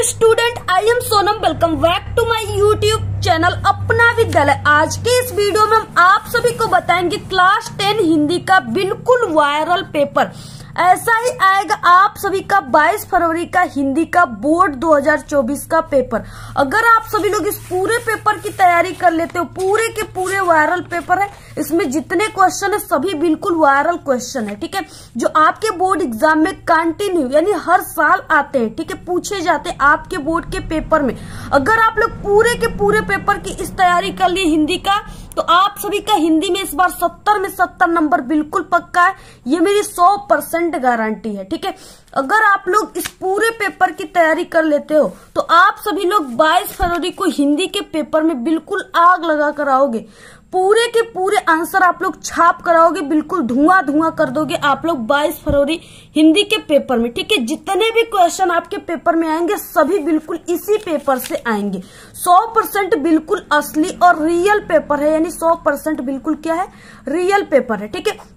Student, I am Sonam. Welcome back to my YouTube channel Apna Vidyalaya. आज के इस वीडियो में हम आप सभी को बताएंगे क्लास 10 हिंदी का बिल्कुल वायरल पेपर ऐसा ही आएगा आप सभी का 22 फरवरी का हिंदी का बोर्ड 2024 का पेपर। अगर आप सभी लोग इस पूरे पेपर की तैयारी कर लेते हो, पूरे के पूरे वायरल पेपर है, इसमें जितने क्वेश्चन है सभी बिल्कुल वायरल क्वेश्चन है, ठीक है, जो आपके बोर्ड एग्जाम में कंटिन्यू यानी हर साल आते हैं, ठीक है, पूछे जाते हैं आपके बोर्ड के पेपर में। अगर आप लोग पूरे के पूरे पेपर की इस तैयारी कर लिए हिंदी का, तो आप सभी का हिंदी में इस बार 70 में 70 नंबर बिल्कुल पक्का है, ये मेरी 100% गारंटी है, ठीक है। अगर आप लोग इस पूरे पेपर की तैयारी कर लेते हो तो आप सभी लोग 22 फरवरी को हिंदी के पेपर में बिल्कुल आग लगा कर आओगे, पूरे के पूरे आंसर आप लोग छाप कराओगे, बिल्कुल धुआं धुआं कर दोगे आप लोग 22 फरवरी हिंदी के पेपर में, ठीक है। जितने भी क्वेश्चन आपके पेपर में आएंगे सभी बिल्कुल इसी पेपर से आएंगे। 100% बिल्कुल असली और रियल पेपर है, यानी 100% बिल्कुल क्या है, रियल पेपर है, ठीक है।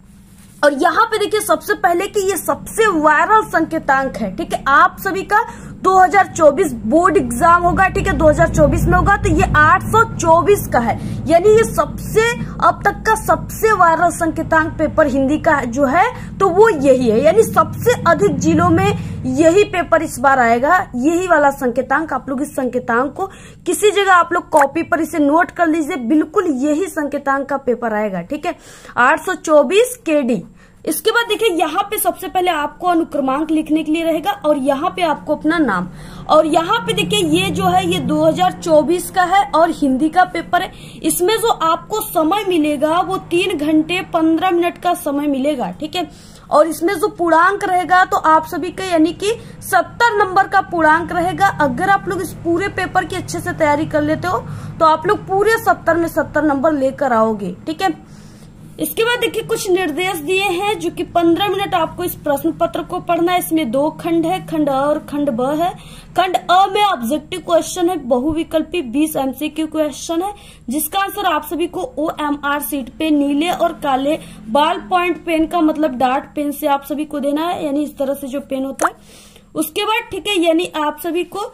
और यहाँ पे देखिए सबसे पहले कि ये सबसे वायरल संकेतांक है, ठीक है। आप सभी का 2024 बोर्ड एग्जाम होगा, ठीक है, 2024 में होगा, तो ये 824 का है, यानी ये सबसे अब तक का सबसे वायरल संकेतांक पेपर हिंदी का जो है तो वो यही है, यानी सबसे अधिक जिलों में यही पेपर इस बार आएगा, यही वाला संकेतांक। आप लोग इस संकेतांक को किसी जगह आप लोग कॉपी पर इसे नोट कर लीजिए, बिल्कुल यही संकेतांक का पेपर आएगा, ठीक है, 824 KD। इसके बाद देखिए यहाँ पे सबसे पहले आपको अनुक्रमांक लिखने के लिए रहेगा और यहाँ पे आपको अपना नाम, और यहाँ पे देखिए ये जो है ये 2024 का है और हिंदी का पेपर है। इसमें जो आपको समय मिलेगा वो 3 घंटे 15 मिनट का समय मिलेगा, ठीक है। और इसमें जो पूर्णांक रहेगा तो आप सभी का यानी कि 70 नंबर का पूर्णांक रहेगा। अगर आप लोग इस पूरे पेपर की अच्छे से तैयारी कर लेते हो तो आप लोग पूरे 70 में 70 नंबर लेकर आओगे, ठीक है। इसके बाद देखिए कुछ निर्देश दिए हैं जो कि 15 मिनट आपको इस प्रश्न पत्र को पढ़ना है। इसमें 2 खंड है, खंड अ और खंड ब है। खंड अ में ऑब्जेक्टिव क्वेश्चन है, बहुविकल्पी 20 MCQ क्वेश्चन है, जिसका आंसर आप सभी को OMR शीट पे नीले और काले बॉल पॉइंट पेन का मतलब डार्ट पेन से आप सभी को देना है, यानी इस तरह से जो पेन होता है। उसके बाद ठीक है, यानी आप सभी को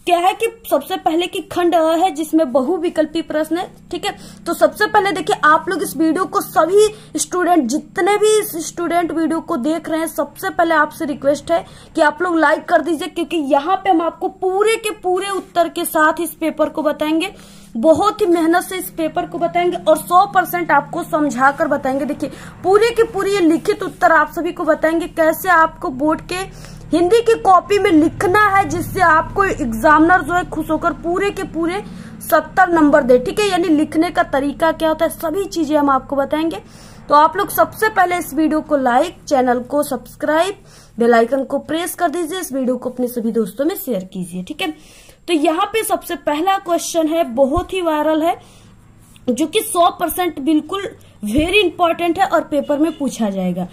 क्या है कि सबसे पहले की खंड अ है जिसमें बहुविकल्पी प्रश्न है, ठीक है। तो सबसे पहले देखिए आप लोग इस वीडियो को सभी स्टूडेंट, जितने भी स्टूडेंट वीडियो को देख रहे हैं, सबसे पहले आपसे रिक्वेस्ट है कि आप लोग लाइक कर दीजिए, क्योंकि यहाँ पे हम आपको पूरे के पूरे उत्तर के साथ इस पेपर को बताएंगे, बहुत ही मेहनत से इस पेपर को बताएंगे और 100% आपको समझा कर बताएंगे। देखिए पूरे के पूरे ये लिखित उत्तर आप सभी को बताएंगे कैसे आपको बोर्ड के हिंदी की कॉपी में लिखना है, जिससे आपको एग्जामिनर जो है खुश होकर पूरे के पूरे 70 नंबर दे, ठीक है। यानी लिखने का तरीका क्या होता है, सभी चीजें हम आपको बताएंगे। तो आप लोग सबसे पहले इस वीडियो को लाइक, चैनल को सब्सक्राइब, बेल आइकन को प्रेस कर दीजिए, इस वीडियो को अपने सभी दोस्तों में शेयर कीजिए, ठीक है। तो यहाँ पे सबसे पहला क्वेश्चन है, बहुत ही वायरल है, जो कि 100% बिल्कुल वेरी इंपॉर्टेंट है और पेपर में पूछा जाएगा।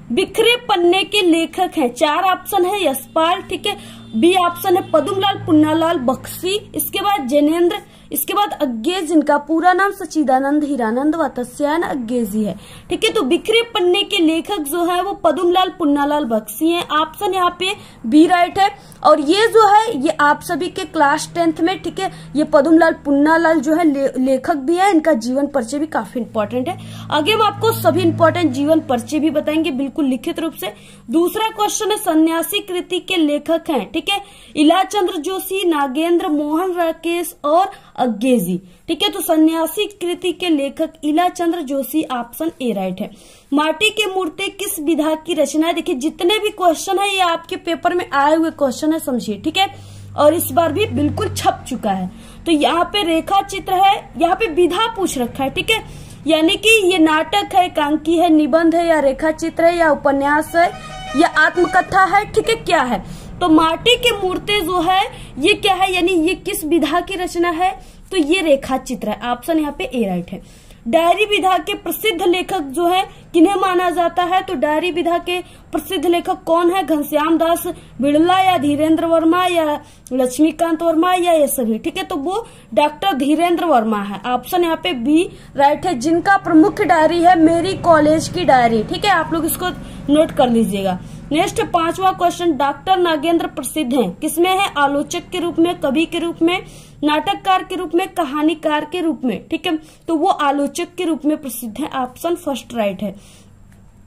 बिखरे पन्ने के लेखक हैं, 4 ऑप्शन है, यशपाल, ठीक है, बी ऑप्शन है पद्मलाल पुन्नालाल बख्शी, इसके बाद जैनेन्द्र, इसके बाद अज्ञेय, जिनका पूरा नाम सचिदानंद हीरानंद व तस्यान अज्ञेय है, ठीक है। तो बिखरे पन्ने के लेखक जो है वो पद्मलाल पुन्नालाल बख्शी हैं, ऑप्शन यहाँ पे बी राइट है। और ये जो है ये आप सभी के क्लास 10th में, ठीक है, ये पद्मलाल पुन्नालाल जो है लेखक भी है, इनका जीवन परिचय भी काफी इंपॉर्टेंट है। आगे हम आपको सभी इंपॉर्टेंट जीवन परिचय भी बताएंगे बिल्कुल लिखित रूप से। दूसरा क्वेश्चन है, सन्यासी कृति के लेखक हैं, ठीक है, इलाचंद्र जोशी, नागेंद्र मोहन, राकेश और अज्ञेय, ठीक है। तो सन्यासी कृति के लेखक Ilachandra Joshi, option A right है। माटी की मूर्ति किस विधा की रचना है? देखिए जितने भी क्वेश्चन है ये आपके पेपर में आए हुए क्वेश्चन है, समझिए, ठीक है, और इस बार भी बिल्कुल छप चुका है। तो यहाँ पे रेखा चित्र है, यहाँ पे विधा पूछ रखा है, ठीक है, यानी कि ये नाटक है, एकांकी है, निबंध है, या रेखा चित्र है, या उपन्यास है, या आत्मकथा है, ठीक है, क्या है। तो माटी की मूर्ति जो है ये क्या है, यानी ये किस विधा की रचना है, तो ये रेखा चित्र है, ऑप्शन यहाँ पे ए राइट है। डायरी विधा के प्रसिद्ध लेखक जो है किन्हें माना जाता है, तो डायरी विधा के प्रसिद्ध लेखक कौन है, घनश्याम दास बिड़ला, या धीरेन्द्र वर्मा, या लक्ष्मीकांत वर्मा, या ये सभी, ठीक है। तो वो डॉक्टर धीरेन्द्र वर्मा है, ऑप्शन यहाँ पे बी राइट है, जिनका प्रमुख डायरी है मेरी कॉलेज की डायरी, ठीक है, आप लोग इसको नोट कर लीजिएगा। नेक्स्ट 5वां क्वेश्चन, डॉक्टर नागेंद्र प्रसिद्ध हैं किसमें है? आलोचक के रूप में, कवि के रूप में, नाटककार के रूप में, कहानीकार के रूप में। ठीक है, तो वो आलोचक के रूप में प्रसिद्ध है। ऑप्शन फर्स्ट राइट है।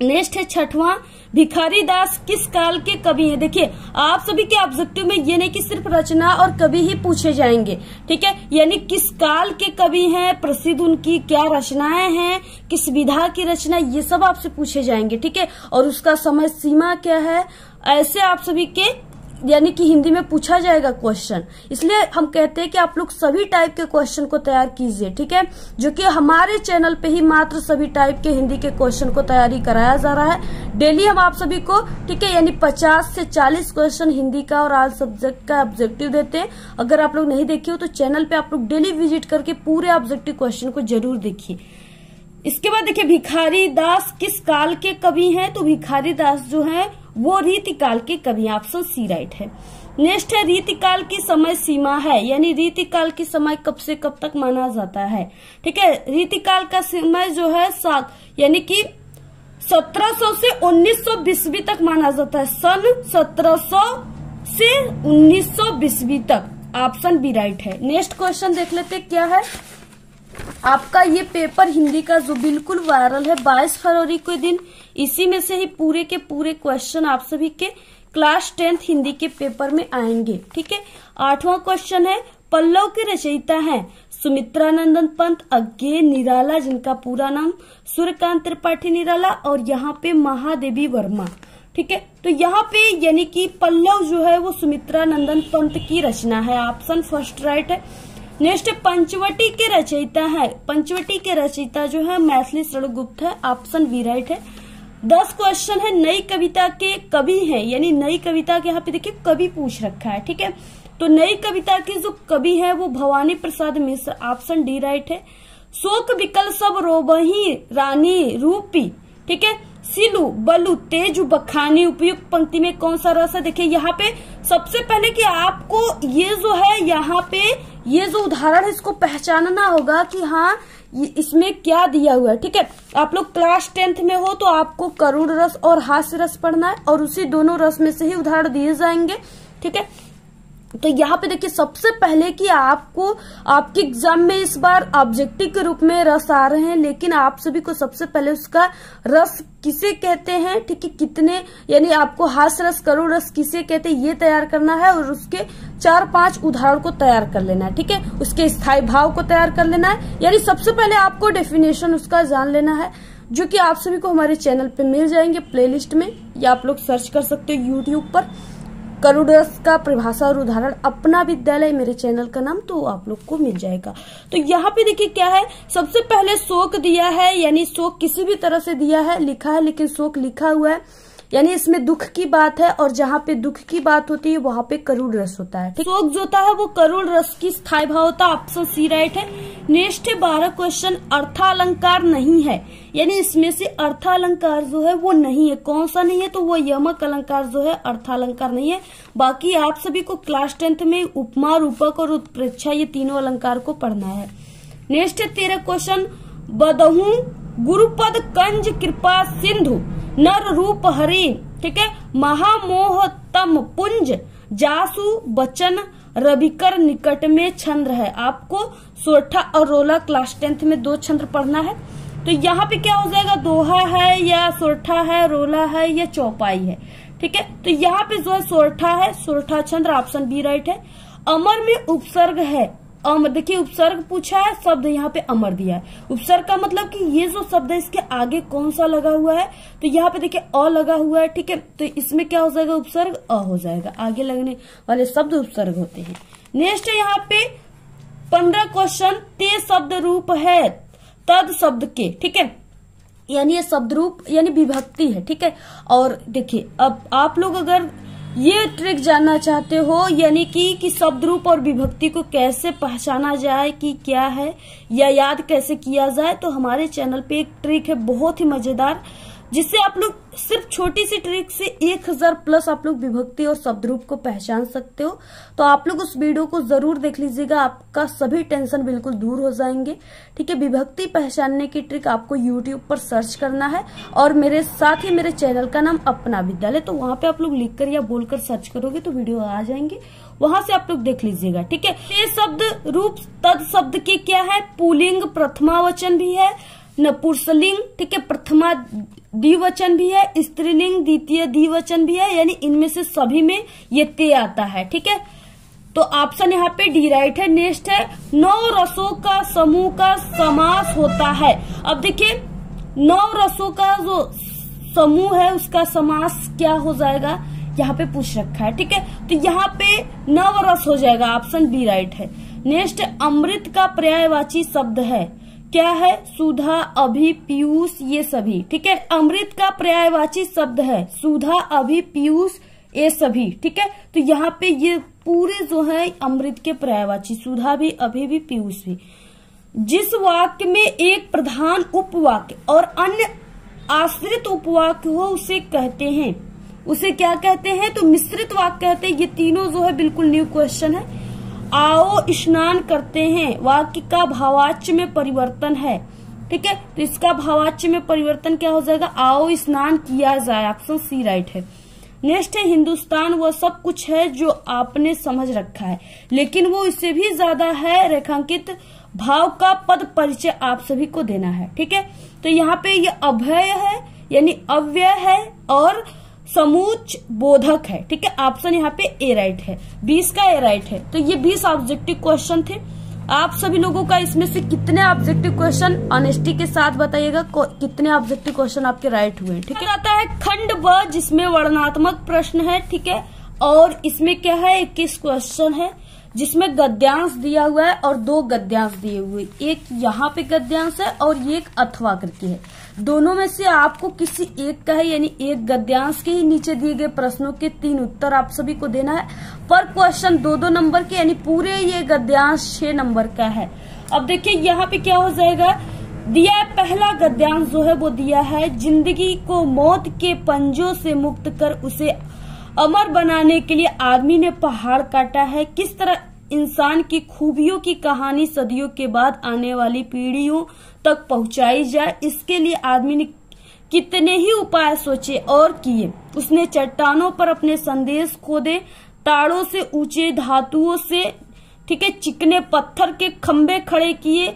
नेक्स्ट है 6वां, भिखारी दास किस काल के कवि हैं? देखिए आप सभी के ऑब्जेक्टिव में ये नहीं कि सिर्फ रचना और कवि ही पूछे जाएंगे। ठीक है, यानी किस काल के कवि हैं, प्रसिद्ध उनकी क्या रचनाएं हैं, किस विधा की रचना, ये सब आपसे पूछे जाएंगे। ठीक है, और उसका समय सीमा क्या है, ऐसे आप सभी के यानी कि हिंदी में पूछा जाएगा क्वेश्चन। इसलिए हम कहते हैं कि आप लोग सभी टाइप के क्वेश्चन को तैयार कीजिए। ठीक है, जो कि हमारे चैनल पे ही मात्र सभी टाइप के हिंदी के क्वेश्चन को तैयारी कराया जा रहा है। डेली हम आप सभी को, ठीक है, यानी 50 से 40 क्वेश्चन हिंदी का और आल सब्जेक्ट का ऑब्जेक्टिव देते हैं। अगर आप लोग नहीं देखे हो तो चैनल पे आप लोग डेली विजिट करके पूरे ऑब्जेक्टिव क्वेश्चन को जरूर देखिए। इसके बाद देखिए भिखारी दास किस काल के कवि हैं? तो भिखारी दास जो है वो रीतिकाल के कवि। ऑप्शन सी राइट है। नेक्स्ट है रीतिकाल की समय सीमा है, यानी रीतिकाल की समय कब से कब तक माना जाता है? ठीक है, रीतिकाल का समय जो है 7 यानी कि 1700 से 1900 ईस्वी तक माना जाता है। सन 1700 से 1900 ईस्वी तक। ऑप्शन बी राइट है। नेक्स्ट क्वेश्चन देख लेते क्या है। आपका ये पेपर हिंदी का जो बिल्कुल वायरल है 22 फरवरी के दिन, इसी में से ही पूरे के पूरे क्वेश्चन आप सभी के क्लास 10th हिंदी के पेपर में आएंगे। ठीक है, 8वां क्वेश्चन है, पल्लव के रचयिता हैं सुमित्रानंदन पंत, अज्ञे निराला जिनका पूरा नाम सूर्यकांत त्रिपाठी निराला, और यहाँ पे महादेवी वर्मा। ठीक है, तो यहाँ पे यानी कि पल्लव जो है वो सुमित्रानंदन पंत की रचना है। ऑप्शन फर्स्ट राइट है। नेक्स्ट पंचवटी के रचयिता है, पंचवटी के रचयिता जो है मैथिली शरण गुप्त है। ऑप्शन बी राइट है। 10 क्वेश्चन है, नई कविता के कवि हैं, यानी नई कविता के यहाँ पे देखिए कवि पूछ रखा है। ठीक है, तो नई कविता के जो कवि है वो Bhavani Prasad Mishra. Option D right है। शोक विकल सब रोबही रानी रूपी, ठीक है, सिलू बलू तेजु बखानी उपयुक्त पंक्ति में कौन सा रस है? देखिए यहाँ पे सबसे पहले कि आपको ये जो है यहाँ पे ये जो उदाहरण है इसको पहचानना होगा कि हाँ इसमें क्या दिया हुआ है। ठीक है, आप लोग क्लास 10th में हो तो आपको करुण रस और हास्य रस पढ़ना है, और उसी दोनों रस में से ही उदाहरण दिए जाएंगे। ठीक है, तो यहाँ पे देखिए सबसे पहले कि आपको आपके एग्जाम में इस बार ऑब्जेक्टिव के रूप में रस आ रहे हैं, लेकिन आप सभी को सबसे पहले उसका रस किसे कहते हैं, ठीक है, कितने यानी आपको हास्य रस करुण रस किसे कहते हैं ये तैयार करना है, और उसके 4-5 उदाहरण को तैयार कर लेना है। ठीक है, उसके स्थायी भाव को तैयार कर लेना है, यानी सबसे पहले आपको डेफिनेशन उसका जान लेना है, जो कि आप सभी को हमारे चैनल पे मिल जाएंगे प्लेलिस्ट में, या आप लोग सर्च कर सकते हो यूट्यूब पर करुण रस का परिभाषा और उदाहरण अपना विद्यालय मेरे चैनल का नाम, तो आप लोग को मिल जाएगा। तो यहाँ पे देखिए क्या है, सबसे पहले शोक दिया है, यानी शोक किसी भी तरह से दिया है लिखा है, लेकिन शोक लिखा हुआ है, यानी इसमें दुख की बात है, और जहाँ पे दुख की बात होती है वहां पे करुण रस होता है। शोक जो होता है वो करुण रस की स्थायी भाव होता है। ऑप्शन सी राइट है। नेक्स्ट है 12 क्वेश्चन, अर्थालंकार नहीं है, यानी इसमें से अर्थालंकार जो है वो नहीं है। कौन सा नहीं है? तो वो यमक अलंकार जो है अर्थालंकार नहीं है। बाकी आप सभी को क्लास 10th में उपमा, रूपक और उत्प्रेक्षा ये तीनों अलंकार को पढ़ना है। नेक्स्ट है 13 क्वेश्चन, बदहू गुरुपद कंज कृपा सिंधु नर रूप हरि, ठीक है, महामोहतम पुंज जासु बचन रविकर निकट में छंद है। आपको सोरठा और रोला क्लास 10th में 2 छंद पढ़ना है। तो यहाँ पे क्या हो जाएगा, दोहा है या सोरठा है, रोला है या चौपाई है। ठीक है, तो यहाँ पे जो है सोरठा है, सोरठा छंद। ऑप्शन बी राइट है। अमर में उपसर्ग है, अमर देखिए उपसर्ग पूछा है, शब्द यहाँ पे अमर दिया है। उपसर्ग का मतलब कि ये जो शब्द है इसके आगे कौन सा लगा हुआ है, तो यहाँ पे देखिए अ लगा हुआ है। ठीक है, तो इसमें क्या हो जाएगा, उपसर्ग अ हो जाएगा, आगे लगने वाले शब्द उपसर्ग होते हैं। नेक्स्ट है यहाँ पे 15 क्वेश्चन, ते शब्द रूप है तद शब्द के, ठीक है, यानी ये शब्द रूप यानी विभक्ति है। ठीक है, और देखिए अब आप लोग अगर ये ट्रिक जानना चाहते हो, यानी कि शब्द रूप और विभक्ति को कैसे पहचाना जाए कि क्या है या याद कैसे किया जाए, तो हमारे चैनल पे एक ट्रिक है बहुत ही मजेदार, जिससे आप लोग सिर्फ छोटी सी ट्रिक से 1000 प्लस आप लोग विभक्ति और शब्द रूप को पहचान सकते हो। तो आप लोग उस वीडियो को जरूर देख लीजिएगा, आपका सभी टेंशन बिल्कुल दूर हो जाएंगे। ठीक है, विभक्ति पहचानने की ट्रिक आपको यूट्यूब पर सर्च करना है और मेरे साथ ही मेरे चैनल का नाम अपना विद्यालय, तो वहां पे आप लोग लिखकर या बोलकर सर्च करोगे तो वीडियो आ जाएंगे, वहां से आप लोग देख लीजिएगा। ठीक है, ये शब्द रूप तद शब्द के क्या है, पुल्लिंग प्रथमावचन भी है, नपुंसकलिंग, ठीक है, प्रथमा द्विवचन भी है, स्त्रीलिंग द्वितीय द्विवचन भी है, यानी इनमें से सभी में ये ते आता है। ठीक है, तो ऑप्शन यहाँ पे डी राइट है। नेक्स्ट है 9 रसों का समूह का समास होता है। अब देखिए 9 रसों का जो समूह है उसका समास क्या हो जाएगा, यहाँ पे पूछ रखा है। ठीक है, तो यहाँ पे 9 रस हो जाएगा, ऑप्शन बी राइट है। नेक्स्ट अमृत का पर्यायवाची शब्द है, क्या है, सुधा, अभि, पीयूष, ये सभी। ठीक है, अमृत का पर्यायवाची शब्द है सुधा, अभि, पीयूष, ये सभी। ठीक है, तो यहाँ पे ये पूरे जो है अमृत के पर्यायवाची, सुधा भी, अभि भी, पीयूष भी। जिस वाक्य में एक प्रधान उपवाक्य और अन्य आश्रित उपवाक्य हो उसे कहते हैं, उसे क्या कहते हैं, तो मिश्रित वाक्य कहते हैं। ये तीनों जो है बिल्कुल न्यू क्वेश्चन है। आओ स्नान करते हैं, वाक्य का भावाच्य में परिवर्तन है। ठीक है, तो इसका भावाच्य में परिवर्तन क्या हो जाएगा, आओ स्नान किया जाए, ऑप्शन सी राइट है। नेक्स्ट है हिंदुस्तान वह सब कुछ है जो आपने समझ रखा है, लेकिन वो इससे भी ज्यादा है, रेखांकित भाव का पद परिचय आप सभी को देना है। ठीक है, तो यहाँ पे ये अभय है यानी अव्यय है और समूच बोधक है। ठीक है, ऑप्शन यहाँ पे ए राइट है, 20 का ए राइट है। तो ये 20 ऑब्जेक्टिव क्वेश्चन थे। आप सभी लोगों का इसमें से कितने ऑब्जेक्टिव क्वेश्चन ऑनेस्टी के साथ बताइएगा, कितने ऑब्जेक्टिव क्वेश्चन आपके राइट हुए। ठीक है, आता है खंड ब जिसमें वर्णनात्मक प्रश्न है। ठीक है, और इसमें क्या है 21 क्वेश्चन है, जिसमें गद्यांश दिया हुआ है और 2 गद्यांश दिए हुए, एक यहाँ पे गद्यांश है और ये एक अथवा करके है। दोनों में से आपको किसी एक का है, यानी एक गद्यांश के ही नीचे दिए गए प्रश्नों के 3 उत्तर आप सभी को देना है। पर क्वेश्चन 2-2 नंबर के, यानी पूरे ये गद्यांश 6 नंबर का है। अब देखिए यहाँ पे क्या हो जाएगा, दिया है पहला गद्यांश जो है वो दिया है, जिंदगी को मौत के पंजों से मुक्त कर उसे अमर बनाने के लिए आदमी ने पहाड़ काटा है। किस तरह इंसान की खूबियों की कहानी सदियों के बाद आने वाली पीढ़ियों तक पहुंचाई जाए, इसके लिए आदमी ने कितने ही उपाय सोचे और किए। उसने चट्टानों पर अपने संदेश खोदे, ताड़ों से ऊंचे धातुओं से, ठीक है, चिकने पत्थर के खंबे खड़े किए,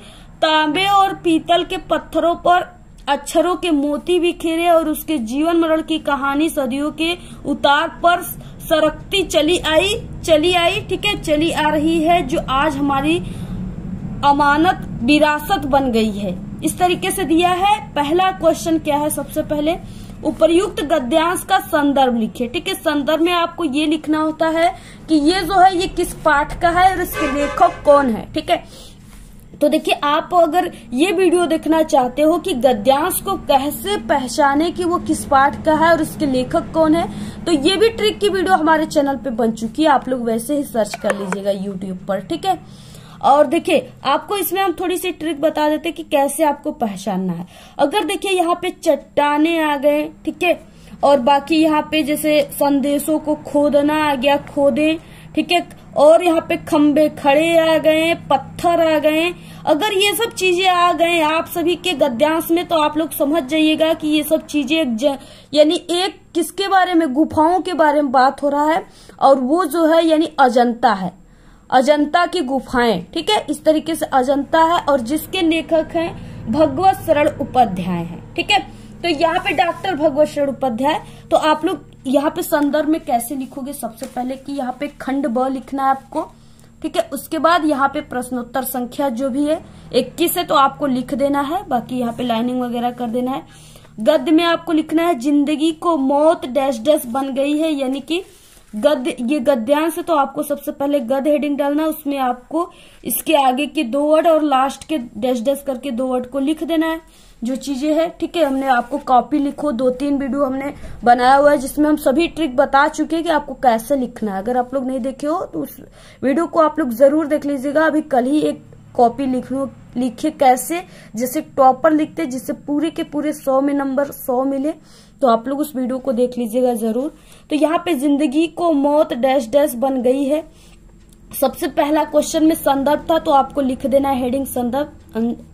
तांबे और पीतल के पत्थरों पर अक्षरों के मोती बिखेरे और उसके जीवन मरण की कहानी सदियों के उतार पर सरकती चली आई। ठीक है, चली आ रही है, जो आज हमारी अमानत विरासत बन गई है। इस तरीके से दिया है। पहला क्वेश्चन क्या है, सबसे पहले उपर्युक्त गद्यांश का संदर्भ लिखिए। ठीक है, संदर्भ में आपको ये लिखना होता है कि ये जो है ये किस पाठ का है और इसके लेखक कौन है। ठीक है, तो देखिए आप अगर ये वीडियो देखना चाहते हो कि गद्यांश को कैसे पहचाने कि वो किस पाठ का है और इसके लेखक कौन है, तो ये भी ट्रिक की वीडियो हमारे चैनल पे बन चुकी है, आप लोग वैसे ही सर्च कर लीजिएगा यूट्यूब पर। ठीक है, और देखिए आपको इसमें हम थोड़ी सी ट्रिक बता देते हैं कि कैसे आपको पहचानना है। अगर देखिए यहाँ पे चट्टाने आ गए, ठीक है, और बाकी यहाँ पे जैसे संदेशों को खोदना आ गया, खोदे, ठीक है, और यहाँ पे खंबे खड़े आ गए, पत्थर आ गए, अगर ये सब चीजें आ गए आप सभी के गद्यांश में, तो आप लोग समझ जाइएगा कि ये सब चीजें यानी एक किसके बारे में, गुफाओं के बारे में बात हो रहा है, और वो जो है यानी अजंता है, अजंता की गुफाएं। ठीक है, इस तरीके से अजंता है और जिसके लेखक हैं भगवत शरण उपाध्याय हैं। ठीक है, तो यहाँ पे डॉक्टर भगवत शरण उपाध्याय। तो आप लोग यहाँ पे संदर्भ में कैसे लिखोगे, सबसे पहले कि यहाँ पे खंड ब लिखना है आपको। ठीक है, उसके बाद यहाँ पे प्रश्नोत्तर संख्या जो भी है 21 है तो आपको लिख देना है, बाकी यहाँ पे लाइनिंग वगैरह कर देना है। गद्य में आपको लिखना है जिंदगी को मौत डैश डैश बन गई है, यानी कि गद्य, ये गद्यांश है तो आपको सबसे पहले गद्य हेडिंग डालना, उसमें आपको इसके आगे के 2 वर्ड और लास्ट के डैश डैश करके 2 वर्ड को लिख देना है जो चीजें है। ठीक है, हमने आपको कॉपी लिखो, 2-3 वीडियो हमने बनाया हुआ है जिसमें हम सभी ट्रिक बता चुके हैं कि आपको कैसे लिखना है। अगर आप लोग नहीं देखे हो तो उस वीडियो को आप लोग जरूर देख लीजिएगा। अभी कल ही एक कॉपी लिखे कैसे, जैसे टॉपर लिखते, जिससे पूरे के पूरे 100 में नंबर 100 मिले। तो आप लोग उस वीडियो को देख लीजिएगा जरूर। तो यहाँ पे जिंदगी को मौत डैश डैश बन गई है। सबसे पहला क्वेश्चन में संदर्भ था, तो आपको लिख देना है हेडिंग संदर्भ,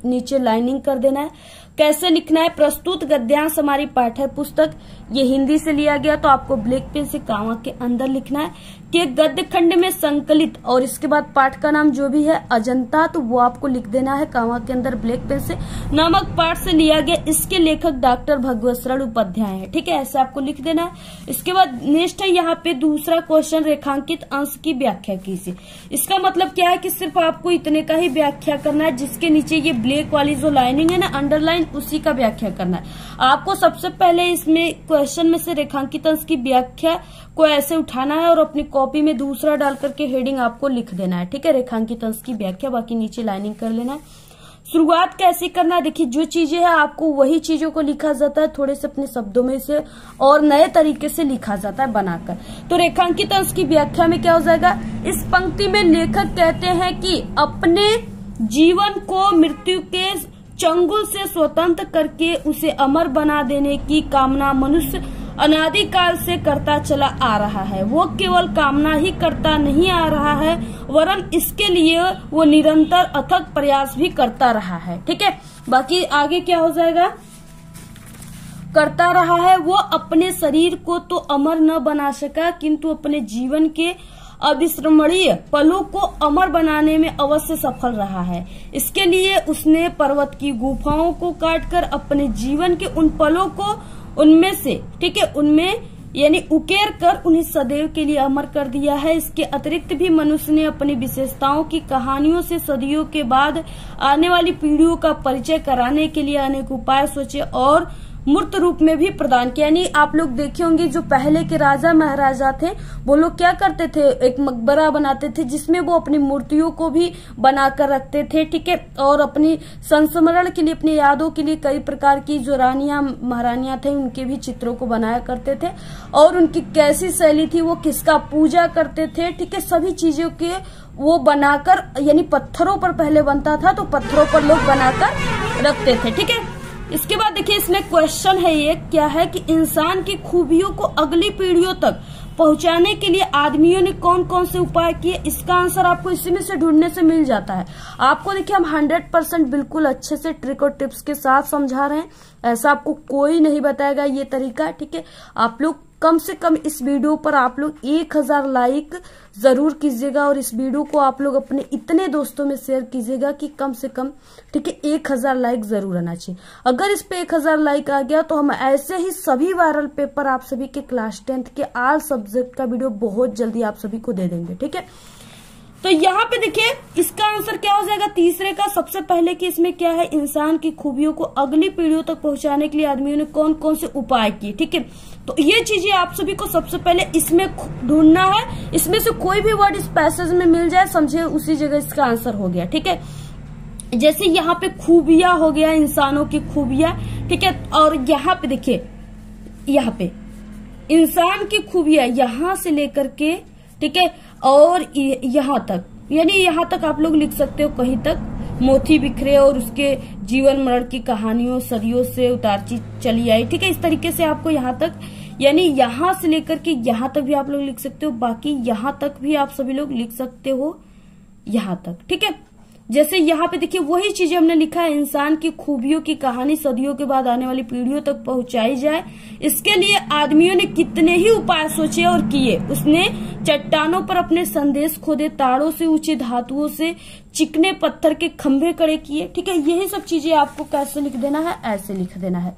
नीचे लाइनिंग कर देना है। कैसे लिखना है, प्रस्तुत गद्यांश हमारी पाठ्य पुस्तक, ये हिंदी से लिया गया, तो आपको ब्लैक पेन से कामा के अंदर लिखना है कि गद्य खंड में संकलित, और इसके बाद पाठ का नाम जो भी है अजंता, तो वो आपको लिख देना है कामा के अंदर ब्लैक पेन से। नामक पाठ से लिया गया, इसके लेखक डॉक्टर भगवत शरण उपाध्याय है। ठीक है, ऐसे आपको लिख देना है। इसके बाद नेक्स्ट है यहाँ पे दूसरा क्वेश्चन, रेखांकित अंश की व्याख्या कीजिए। इसका मतलब क्या है कि सिर्फ आपको इतने का ही व्याख्या करना है, जिसके नीचे ये ब्लैक वाली जो लाइनिंग है ना, अंडरलाइन, उसी का व्याख्या करना है। आपको सबसे पहले इसमें क्वेश्चन में से रेखांकित अंश की व्याख्या को ऐसे उठाना है और अपनी कॉपी में दूसरा डाल करके हेडिंग आपको लिख देना है। ठीक है, रेखांकित अंश की व्याख्या, बाकी नीचे लाइनिंग कर लेना है। शुरुआत कैसे करना है, देखिए जो चीजें हैं आपको वही चीजों को लिखा जाता है, थोड़े से अपने शब्दों में से और नए तरीके से लिखा जाता है बनाकर। तो रेखांकित अंश की व्याख्या में क्या हो जाएगा, इस पंक्ति में लेखक कहते हैं कि अपने जीवन को मृत्यु के चंगुल से स्वतंत्र करके उसे अमर बना देने की कामना मनुष्य अनादिकाल से करता चला आ रहा है। वो केवल कामना ही करता नहीं आ रहा है, वरन इसके लिए वो निरंतर अथक प्रयास भी करता रहा है। ठीक है, बाकी आगे क्या हो जाएगा, करता रहा है। वो अपने शरीर को तो अमर न बना सका, किंतु अपने जीवन के अविस्मरणीय पलों को अमर बनाने में अवश्य सफल रहा है। इसके लिए उसने पर्वत की गुफाओं को काटकर अपने जीवन के उन पलों को उनमें से, ठीक है, उनमें यानी उकेर कर उन्हें सदैव के लिए अमर कर दिया है। इसके अतिरिक्त भी मनुष्य ने अपनी विशेषताओं की कहानियों से सदियों के बाद आने वाली पीढ़ियों का परिचय कराने के लिए अनेक उपाय सोचे और मूर्त रूप में भी प्रदान किया। यानी आप लोग देखे होंगे जो पहले के राजा महाराजा थे, वो लोग क्या करते थे, एक मकबरा बनाते थे जिसमें वो अपनी मूर्तियों को भी बनाकर रखते थे। ठीक है, और अपनी संस्मरण के लिए, अपनी यादों के लिए कई प्रकार की जो रानियां महारानियां थे उनके भी चित्रों को बनाया करते थे, और उनकी कैसी शैली थी, वो किसका पूजा करते थे। ठीक है, सभी चीजों के वो बनाकर, यानी पत्थरों पर पहले बनता था तो पत्थरों पर लोग बनाकर रखते थे। ठीक है, इसके बाद देखिए इसमें क्वेश्चन है, ये क्या है कि इंसान की खूबियों को अगली पीढ़ियों तक पहुंचाने के लिए आदमियों ने कौन कौन से उपाय किए। इसका आंसर आपको इसी में से ढूंढने से मिल जाता है। आपको देखिए हम 100% बिल्कुल अच्छे से ट्रिक और टिप्स के साथ समझा रहे हैं, ऐसा आपको कोई नहीं बताएगा ये तरीका। ठीक है, आप लोग कम से कम इस वीडियो पर आप लोग 1000 लाइक जरूर कीजिएगा, और इस वीडियो को आप लोग अपने इतने दोस्तों में शेयर कीजिएगा कि कम से कम, ठीक है, 1000 लाइक जरूर आना चाहिए। अगर इस पे 1000 लाइक आ गया तो हम ऐसे ही सभी वायरल पेपर आप सभी के क्लास 10th के ऑल सब्जेक्ट का वीडियो बहुत जल्दी आप सभी को दे देंगे। ठीक है, तो यहाँ पे देखिए इसका आंसर क्या हो जाएगा तीसरे का। सबसे पहले कि इसमें क्या है, इंसान की खूबियों को अगली पीढ़ियों तक पहुंचाने के लिए आदमियों ने कौन कौन से उपाय किए। ठीक है, तो ये चीजें आप सभी को सबसे पहले इसमें ढूंढना है। इसमें से कोई भी वर्ड इस पैसेज में मिल जाए, समझे उसी जगह इसका आंसर हो गया। ठीक है, जैसे यहाँ पे खूबियां हो गया, इंसानों की खूबियां। ठीक है, और यहाँ पे देखिए, यहाँ पे इंसान की खूबियां यहां से लेकर के, ठीक है, और यहाँ तक, यानी यहाँ तक आप लोग लिख सकते हो कहीं तक, मोती बिखरे और उसके जीवन मरण की कहानियों सदियों से उतारती चली आई। ठीक है, इस तरीके से आपको यहाँ तक, यानी यहाँ से लेकर के यहाँ तक भी आप लोग लिख सकते हो, बाकी यहाँ तक भी आप सभी लोग लिख सकते हो, यहाँ तक। ठीक है, जैसे यहाँ पे देखिए वही चीजें हमने लिखा है, इंसान की खूबियों की कहानी सदियों के बाद आने वाली पीढ़ियों तक पहुंचाई जाए, इसके लिए आदमियों ने कितने ही उपाय सोचे और किए। उसने चट्टानों पर अपने संदेश खोदे, तारों से ऊंचे धातुओं से चिकने पत्थर के खंभे खड़े किए। ठीक है, यही सब चीजें आपको कैसे लिख देना है, ऐसे लिख देना है।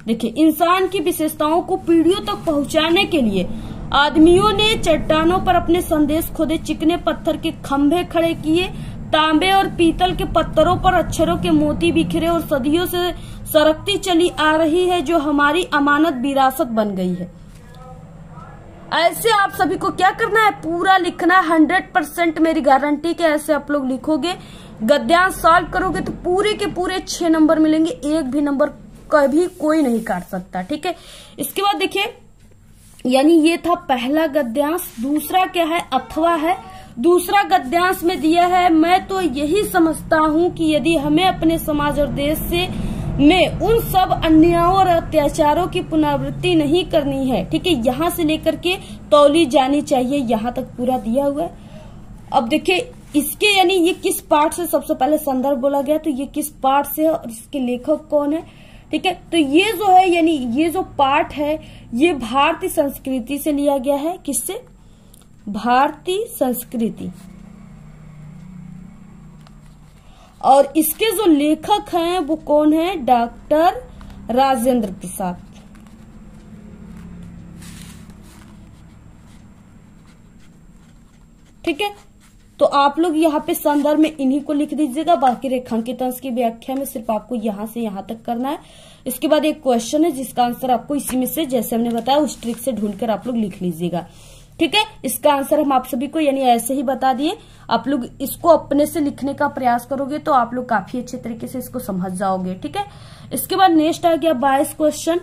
देखिए, इंसान की विशेषताओं को पीढ़ियों तक पहुंचाने के लिए आदमियों ने चट्टानों पर अपने संदेश खोदे, चिकने पत्थर के खंभे खड़े किए, तांबे और पीतल के पत्थरों पर अक्षरों के मोती बिखरे और सदियों से सरकती चली आ रही है, जो हमारी अमानत विरासत बन गई है। ऐसे आप सभी को क्या करना है, पूरा लिखना है। 100% मेरी गारंटी के ऐसे आप लोग लिखोगे, गद्यांश सॉल्व करोगे तो पूरे के पूरे 6 नंबर मिलेंगे, एक भी नंबर कभी कोई नहीं काट सकता। ठीक है, इसके बाद देखिए, यानी ये था पहला गद्यांश। दूसरा क्या है, अथवा है। दूसरा गद्यांश में दिया है, मैं तो यही समझता हूँ कि यदि हमें अपने समाज और देश में उन सब अन्यायों और अत्याचारों की पुनरावृत्ति नहीं करनी है, ठीक है, यहाँ से लेकर के तौली जानी चाहिए, यहाँ तक पूरा दिया हुआ है। अब देखिए इसके यानी ये किस पाठ से सबसे पहले संदर्भ बोला गया, तो ये किस पाठ से है और इसके लेखक कौन है, ठीक है। तो ये जो है यानी ये जो पाठ है ये भारतीय संस्कृति से लिया गया है। किससे? भारतीय संस्कृति। और इसके जो लेखक हैं वो कौन है? डॉक्टर राजेंद्र प्रसाद। ठीक है, तो आप लोग यहाँ पे संदर्भ में इन्हीं को लिख दीजिएगा, बाकी रेखांकित अंश की व्याख्या में सिर्फ आपको यहाँ से यहाँ तक करना है। इसके बाद एक क्वेश्चन है जिसका आंसर आपको इसी में से जैसे हमने बताया उस ट्रिक से ढूंढकर आप लोग लिख लीजिएगा। ठीक है, इसका आंसर हम आप सभी को यानी ऐसे ही बता दिए। आप लोग इसको अपने से लिखने का प्रयास करोगे तो आप लोग काफी अच्छे तरीके से इसको समझ जाओगे। ठीक है, इसके बाद नेक्स्ट आ गया 22 क्वेश्चन।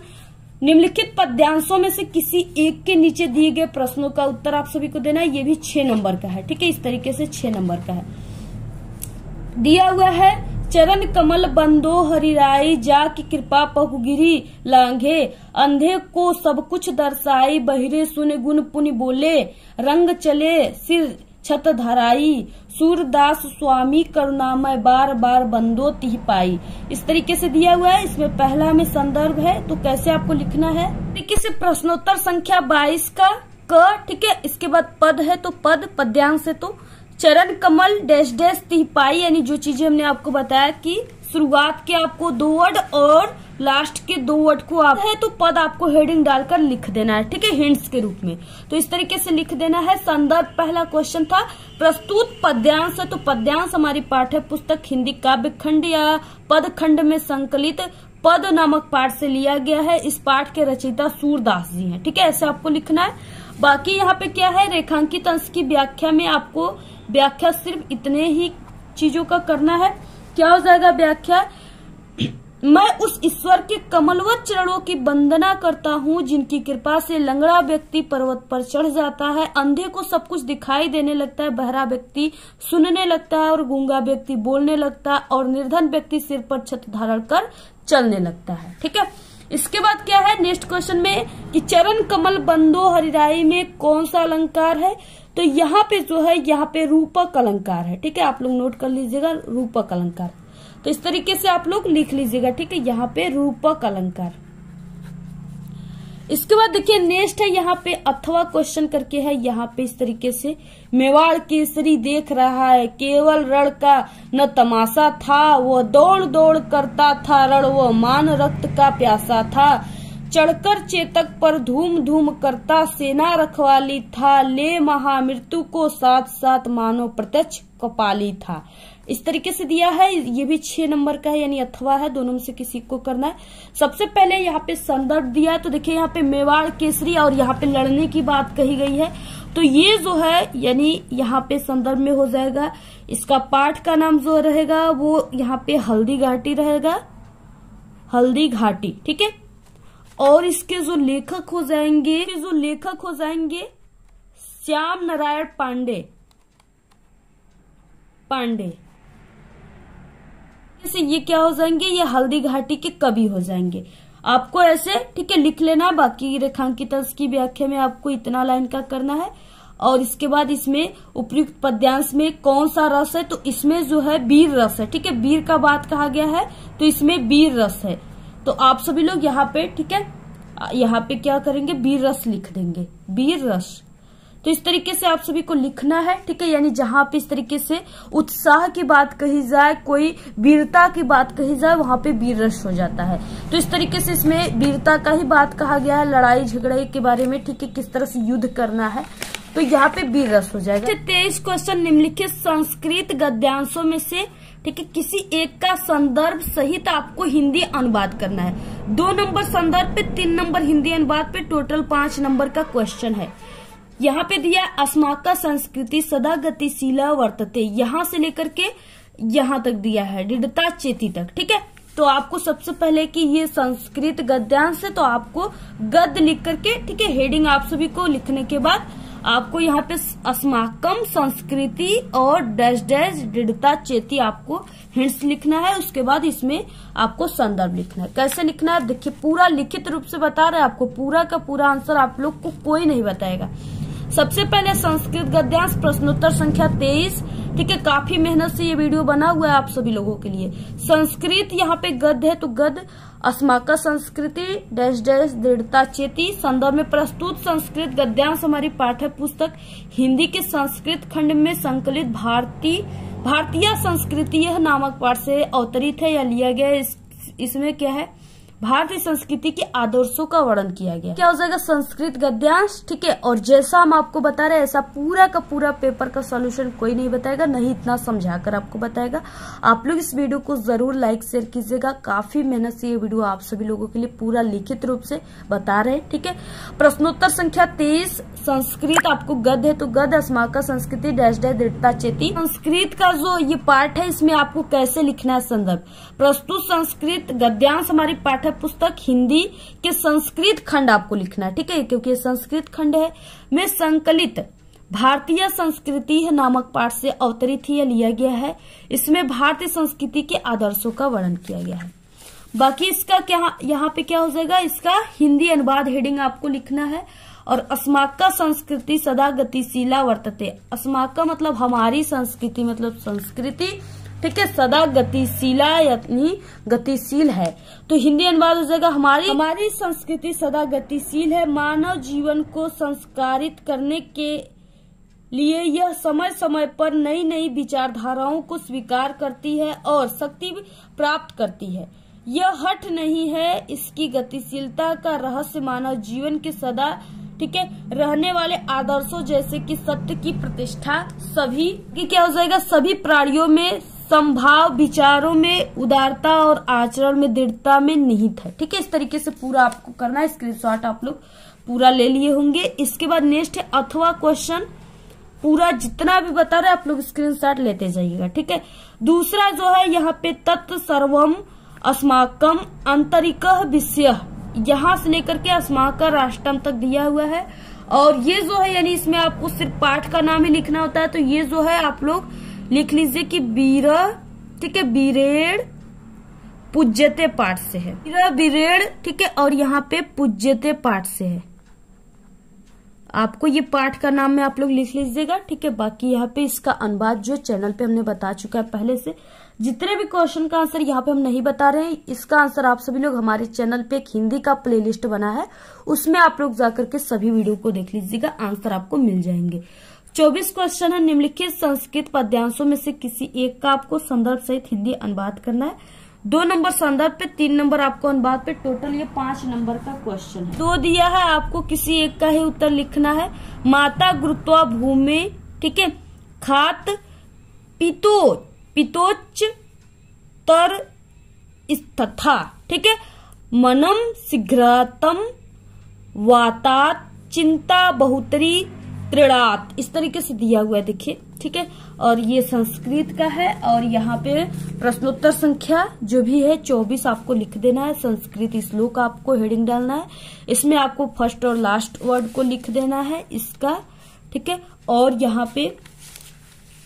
निम्नलिखित पद्यांशों में से किसी एक के नीचे दिए गए प्रश्नों का उत्तर आप सभी को देना है। ये भी 6 नंबर का है। ठीक है, इस तरीके से 6 नंबर का है। दिया हुआ है, चरण कमल बंदो हरिराई, जाकी कृपा पहुगिरी लांघे, अंधे को सब कुछ दर्शाई, बहिरे सुने गुण पुनि बोले, रंग चले सिर छत धराई, सूरदास स्वामी करुणामय, बार बार बंदो तिह पाई। इस तरीके से दिया हुआ है। इसमें पहला में संदर्भ है, तो कैसे आपको लिखना है, तरीके से प्रश्नोत्तर संख्या 22 का क। ठीक है, इसके बाद पद है तो पद, पद्यांश है तो चरण कमल डैश डैश तिह पाई, यानी जो चीजें हमने आपको बताया कि शुरुआत के आपको 2 वर्ड और लास्ट के 2 वर्ड को आप है तो पद आपको हेडिंग डालकर लिख देना है। ठीक है, हिंट्स के रूप में, तो इस तरीके से लिख देना है। संदर्भ पहला क्वेश्चन था। प्रस्तुत पद्यांश है तो पद्यांश हमारी पाठ्य पुस्तक हिंदी काव्य खंड या पद खंड में संकलित पद नामक पाठ से लिया गया है। इस पाठ के रचयिता सूरदास जी हैं। ठीक है, ऐसे आपको लिखना है। बाकी यहाँ पे क्या है, रेखांकित अंश की व्याख्या में आपको व्याख्या सिर्फ इतने ही चीजों का करना है। क्या हो जाएगा व्याख्या, मैं उस ईश्वर के कमलवत चरणों की वंदना करता हूँ जिनकी कृपा से लंगड़ा व्यक्ति पर्वत पर चढ़ जाता है, अंधे को सब कुछ दिखाई देने लगता है, बहरा व्यक्ति सुनने लगता है और गूंगा व्यक्ति बोलने लगता है और निर्धन व्यक्ति सिर पर छत्र धारण कर चलने लगता है। ठीक है, इसके बाद क्या है नेक्स्ट क्वेश्चन में कि चरण कमल बंदो हरिराई में कौन सा अलंकार है, तो यहाँ पे जो है यहाँ पे रूपक अलंकार है। ठीक है, आप लोग नोट कर लीजिएगा रूपक अलंकार, तो इस तरीके से आप लोग लिख लीजिएगा। ठीक है, यहाँ पे रूपक अलंकार। इसके बाद देखिए नेक्स्ट है यहाँ पे अथवा क्वेश्चन करके है। यहाँ पे इस तरीके से मेवाड़ केसरी देख रहा है, केवल रण का न तमाशा था, वो दौड़ दौड़ करता था रण, वो मान रक्त का प्यासा था, चढ़कर चेतक पर धूम धूम करता, सेना रखवाली था, ले महामृत्यु को साथ साथ मानो प्रत्यक्ष कपाली था। इस तरीके से दिया है। ये भी 6 नंबर का है, यानी अथवा है, दोनों में से किसी को करना है। सबसे पहले यहाँ पे संदर्भ दिया है, तो देखिए यहाँ पे मेवाड़ केसरी और यहाँ पे लड़ने की बात कही गई है, तो ये जो है यानी यहाँ पे संदर्भ में हो जाएगा। इसका पाठ का नाम जो रहेगा वो यहाँ पे हल्दी घाटी रहेगा, हल्दी घाटी। ठीक है, और इसके जो लेखक हो जाएंगे श्याम नारायण पांडे से ये क्या हो जाएंगे, ये हल्दी घाटी के कवि हो जाएंगे। आपको ऐसे ठीक है लिख लेना। बाकी रेखांकित अंश की व्याख्या में आपको इतना लाइन का करना है। और इसके बाद इसमें उपयुक्त पद्यांश में कौन सा रस है, तो इसमें जो है वीर रस है। ठीक है, वीर का बात कहा गया है तो इसमें वीर रस है। तो आप सभी लोग यहाँ पे ठीक है यहाँ पे क्या करेंगे, वीर रस लिख देंगे, वीर रस। तो इस तरीके से आप सभी को लिखना है। ठीक है, यानी जहां पे इस तरीके से उत्साह की बात कही जाए, कोई वीरता की बात कही जाए, वहां पे वीर रस हो जाता है। तो इस तरीके से इसमें वीरता का ही बात कहा गया है, लड़ाई झगड़े के बारे में। ठीक है, किस तरह से युद्ध करना है, तो यहाँ पे वीर रस हो जाएगा। 23 क्वेश्चन निम्नलिखित संस्कृत गद्यांशों में से ठीक है किसी एक का संदर्भ सहित आपको हिंदी अनुवाद करना है। 2 नंबर संदर्भ पे, 3 नंबर हिंदी अनुवाद पे, टोटल 5 नंबर का क्वेश्चन है। यहाँ पे दिया अस्माका संस्कृति सदा गतिशीला वर्तते, यहाँ से लेकर के यहाँ तक दिया है दृढ़ता चेती तक। ठीक है, तो आपको सबसे पहले कि ये संस्कृत गद्यांश है तो आपको गद्य लिख करके ठीक है हेडिंग आप सभी को लिखने के बाद आपको यहाँ पे अस्माकम संस्कृति और डैश डैश दृढ़ता चेती आपको हिंट्स लिखना है। उसके बाद इसमें आपको संदर्भ लिखना है। कैसे लिखना है देखिए, पूरा लिखित रूप से बता रहे हैं आपको, पूरा का पूरा आंसर आप लोग को कोई नहीं बताएगा। सबसे पहले संस्कृत गद्यांश प्रश्नोत्तर संख्या 23, ठीक है। काफी मेहनत से ये वीडियो बना हुआ है आप सभी लोगों के लिए। संस्कृत यहाँ पे गद्य है तो गद्य अस्माका संस्कृति डैश डैश दृढ़ता चेती। संदर्भ में प्रस्तुत संस्कृत गद्यांश हमारी पाठ्य पुस्तक हिंदी के संस्कृत खंड में संकलित भारतीय संस्कृति नामक पाठ से अवतरित है या लिया गया है। इसमें क्या है, भारतीय संस्कृति के आदर्शों का वर्णन किया गया। क्या हो जाएगा, संस्कृत गद्यांश, ठीक है। और जैसा हम आपको बता रहे हैं ऐसा पूरा का पूरा पेपर का सॉल्यूशन कोई नहीं बताएगा, नहीं इतना समझाकर आपको बताएगा। आप लोग इस वीडियो को जरूर लाइक शेयर कीजिएगा। काफी मेहनत से ये वीडियो आप सभी लोगों के लिए पूरा लिखित रूप से बता रहे हैं, ठीक है। प्रश्नोत्तर संख्या 23, संस्कृत आपको गद्य है तो गद्य अस्माका संस्कृति डैश डैश दृढ़ता चेती। संस्कृत का जो ये पाठ है इसमें आपको कैसे लिखना है संदर्भ। प्रस्तुत संस्कृत गद्यांश हमारी पाठ्य पुस्तक हिंदी के संस्कृत खंड आपको लिखना है, ठीक है, क्योंकि ये संस्कृत खंड है में संकलित भारतीय संस्कृति नामक पाठ से अवतरित ही लिया गया है। इसमें भारतीय संस्कृति के आदर्शों का वर्णन किया गया है। बाकी इसका क्या यहाँ पे क्या हो जाएगा, इसका हिंदी अनुवाद हेडिंग आपको लिखना है। और अस्माका संस्कृति सदा गतिशीला वर्तते। अस्माका मतलब हमारी संस्कृति, मतलब संस्कृति, ठीक है, सदा गतिशीला यानी गतिशील है। तो हिंदी अनुवाद हो जाएगा हमारी संस्कृति सदा गतिशील है। मानव जीवन को संस्कारित करने के लिए यह समय समय पर नई नई विचारधाराओं को स्वीकार करती है और शक्ति प्राप्त करती है। यह हठ नहीं है, इसकी गतिशीलता का रहस्य मानव जीवन के सदा, ठीक है, रहने वाले आदर्शों जैसे कि सत्य की प्रतिष्ठा, सभी की क्या हो जाएगा, सभी प्राणियों में संभाव, विचारों में उदारता और आचरण में दृढ़ता में निहित है, ठीक है। इस तरीके से पूरा आपको करना है। स्क्रीनशॉट आप लोग पूरा ले लिए होंगे। इसके बाद नेक्स्ट है अथवा क्वेश्चन। पूरा जितना भी बता रहे आप लोग स्क्रीनशॉट लेते जाइएगा, ठीक है। दूसरा जो है यहाँ पे तत् सर्वम अस्माकम आंतरिक विषय, यहाँ से लेकर के अस्माका राष्ट्रम तक दिया हुआ है। और ये जो है यानी इसमें आपको सिर्फ पाठ का नाम ही लिखना होता है। तो ये जो है आप लोग लिख लीजिए कि बीर, ठीक है, बीरेड़ पूज्यते पाठ से है, बीरेड़, ठीक है। और यहाँ पे पूज्यते पाठ से है। आपको ये पाठ का नाम में आप लोग लिख लीजिएगा, ठीक है। बाकी यहाँ पे इसका अनुवाद जो चैनल पे हमने बता चुका है पहले से। जितने भी क्वेश्चन का आंसर यहाँ पे हम नहीं बता रहे हैं, इसका आंसर आप सभी लोग हमारे चैनल पे एक हिंदी का प्लेलिस्ट बना है, उसमें आप लोग जाकर के सभी वीडियो को देख लीजिएगा, आंसर आपको मिल जाएंगे। 24 क्वेश्चन है। निम्नलिखित संस्कृत पद्यांशों में से किसी एक का आपको संदर्भ सहित हिंदी अनुवाद करना है। 2 नंबर संदर्भ पे, 3 नंबर आपको अनुवाद पे, टोटल ये 5 नंबर का क्वेश्चन है। 2 दिया है, आपको किसी एक का ही उत्तर लिखना है। माता गुरुत्वा भूमि, ठीक है, खात पितोच तर तथा, ठीक है, मनम शीघ्रतम वातात चिंता बहुतरी त्रिणात, इस तरीके से दिया हुआ है देखिए, ठीक है। और ये संस्कृत का है। और यहाँ पे प्रश्नोत्तर संख्या जो भी है 24 आपको लिख देना है। संस्कृत श्लोक आपको हेडिंग डालना है, इसमें आपको फर्स्ट और लास्ट वर्ड को लिख देना है इसका, ठीक है। और यहाँ पे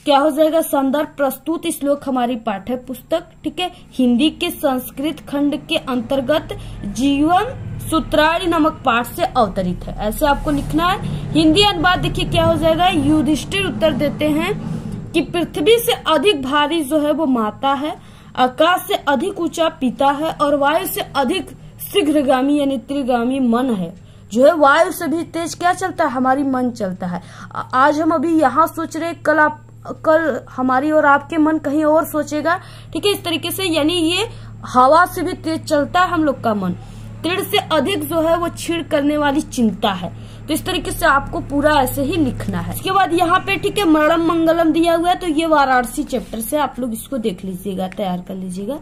क्या हो जाएगा, संदर्भ प्रस्तुत श्लोक हमारी पाठ्य पुस्तक, ठीक है, हिंदी के संस्कृत खंड के अंतर्गत जीवन सूत्राणी नामक पाठ से अवतरित है, ऐसे आपको लिखना है। हिंदी अनुवाद देखिए क्या हो जाएगा, युधिष्ठिर उत्तर देते हैं कि पृथ्वी से अधिक भारी जो है वो माता है, आकाश से अधिक ऊंचा पिता है और वायु से अधिक शीघ्रगामी यानी त्रिगामी मन है। जो है वायु से भी तेज क्या चलता है, हमारी मन चलता है। आज हम अभी यहाँ सोच रहे, कल हमारी और आपके मन कहीं और सोचेगा, ठीक है। इस तरीके से यानी ये हवा से भी तेज चलता है हम लोग का मन। तीर से अधिक जो है वो छीड़ करने वाली चिंता है। तो इस तरीके से आपको पूरा ऐसे ही लिखना है। इसके बाद यहाँ पे, ठीक है, मरणम मंगलम दिया हुआ है, तो ये वाराणसी चैप्टर से आप लोग इसको देख लीजिएगा, तैयार कर लीजिएगा।